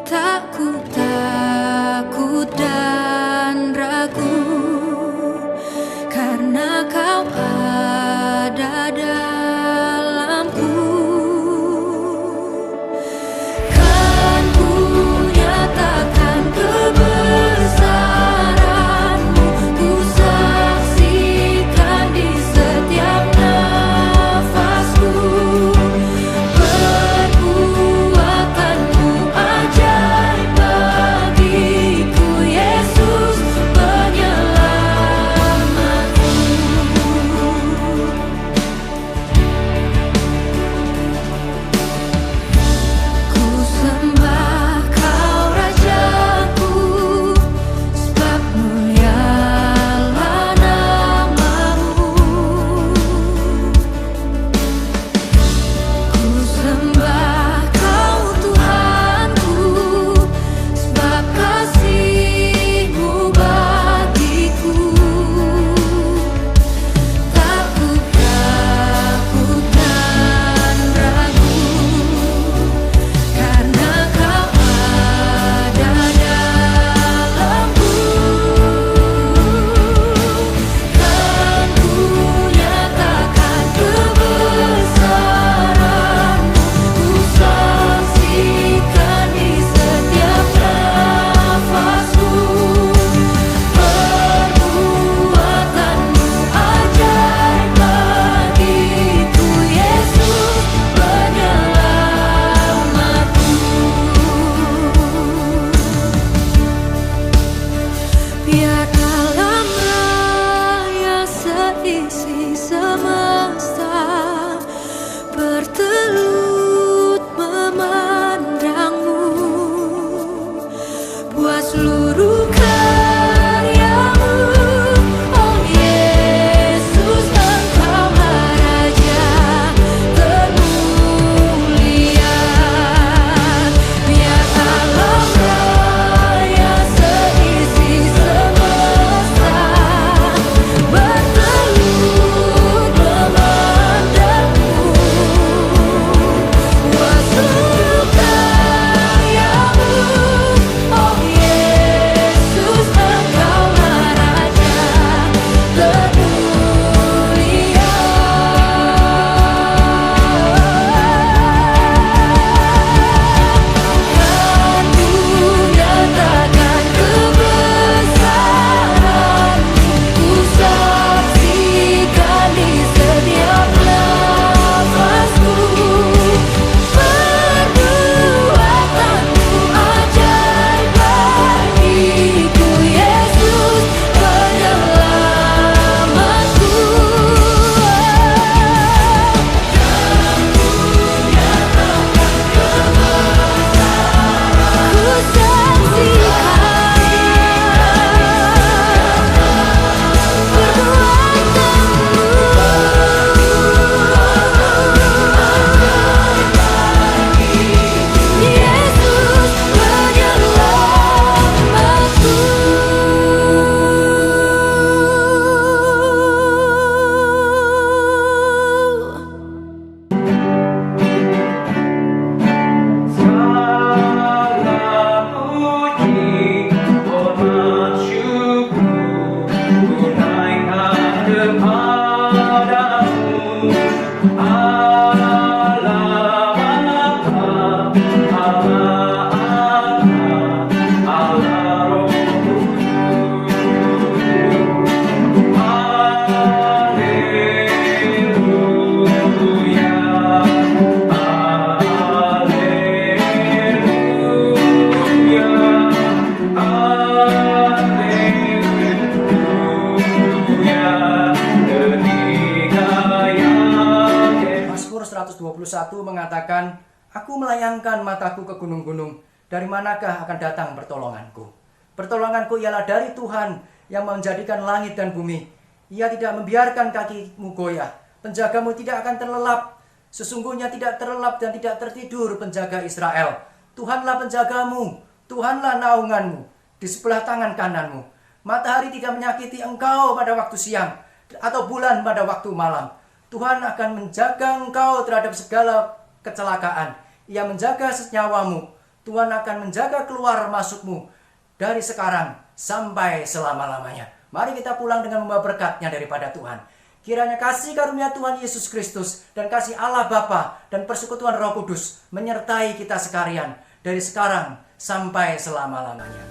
S4: Tak ku takut dan ragu, karena Kau ada dalamku. Kan ku nyatakan kebesaran-Mu, ku saksikan di setiap nafasku. Perbuatan-Mu ajaib bagiku, Yesus penyelamatku. Ku sembah Kau Rajaku, sebab mulialah nama-Mu. Ku sembah Kau Tuhanku, sebab kasih-Mu bagiku. Tak ku takut dan ragu, karena Kau ada dalamku. Kan ku nyatakan kebesaran-Mu, ku saksikan di setiap nafasku. Perbuatan-Mu ajaib bagiku, Yesus penyelamatku. Biar alam raya seisi semesta bertelut memandang-Mu, buat seluruh karya-Mu. Oh Yesus, Engkaulah Raja termulia. Biar alam raya seisi semesta bertelut memandang-Mu, buat seluruh karya-Mu. Oh Yesus, Engkaulah Raja termulia. Kan ku nyatakan kebesaran-Mu, ku saksikan di setiap nafasku. Perbuatan-Mu ajaib bagiku, Yesus penyelamatku. Ku saksikan Yesus penyelamatku.
S1: Segala puji, hormat, syukur ku naikkan kepadamu, Allah Bapa, Allah Anak, Allah Roh Kudus. Haleluya, haleluya, haleluya. Ketika yang
S2: Mazmur 121 mengatakan, Aku melayangkan mataku ke gunung-gunung, dari manakah akan datang pertolonganku? Pertolonganku ialah dari Tuhan yang menjadikan langit dan bumi. Ia tidak membiarkan kakimu goyah, penjagamu tidak akan terlelap. Sesungguhnya tidak terlelap dan tidak tertidur penjaga Israel. Tuhanlah penjagamu, Tuhanlah naunganmu di sebelah tangan kananmu. Matahari tidak menyakiti engkau pada waktu siang, atau bulan pada waktu malam. Tuhan akan menjaga engkau terhadap segala kecelakaan. Ia menjaga nyawamu. Tuhan akan menjaga keluar masukmu dari sekarang sampai selama-lamanya. Mari kita pulang dengan membawa berkatnya daripada Tuhan. Kiranya kasih karunia Tuhan Yesus Kristus dan kasih Allah Bapa dan persekutuan Roh Kudus menyertai kita sekalian dari sekarang sampai selama-lamanya.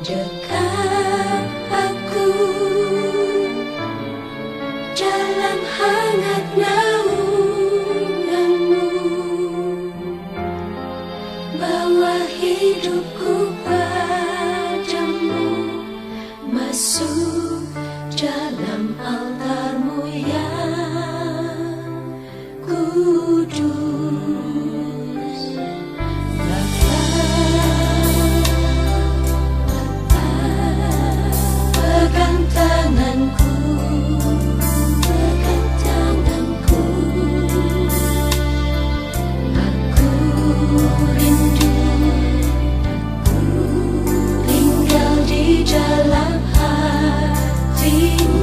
S4: Dekat aku, dalam hangat naunganmu, bawa hidupku padamu, masuk dalam altarmu yang kudus. rindu tinggal di dalam hatimu.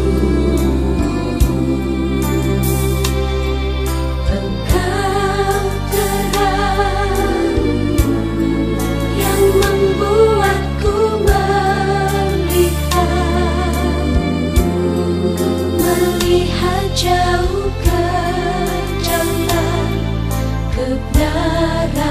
S4: Engkau terang yang membuatku melihat jauh ke dalam kebenaran.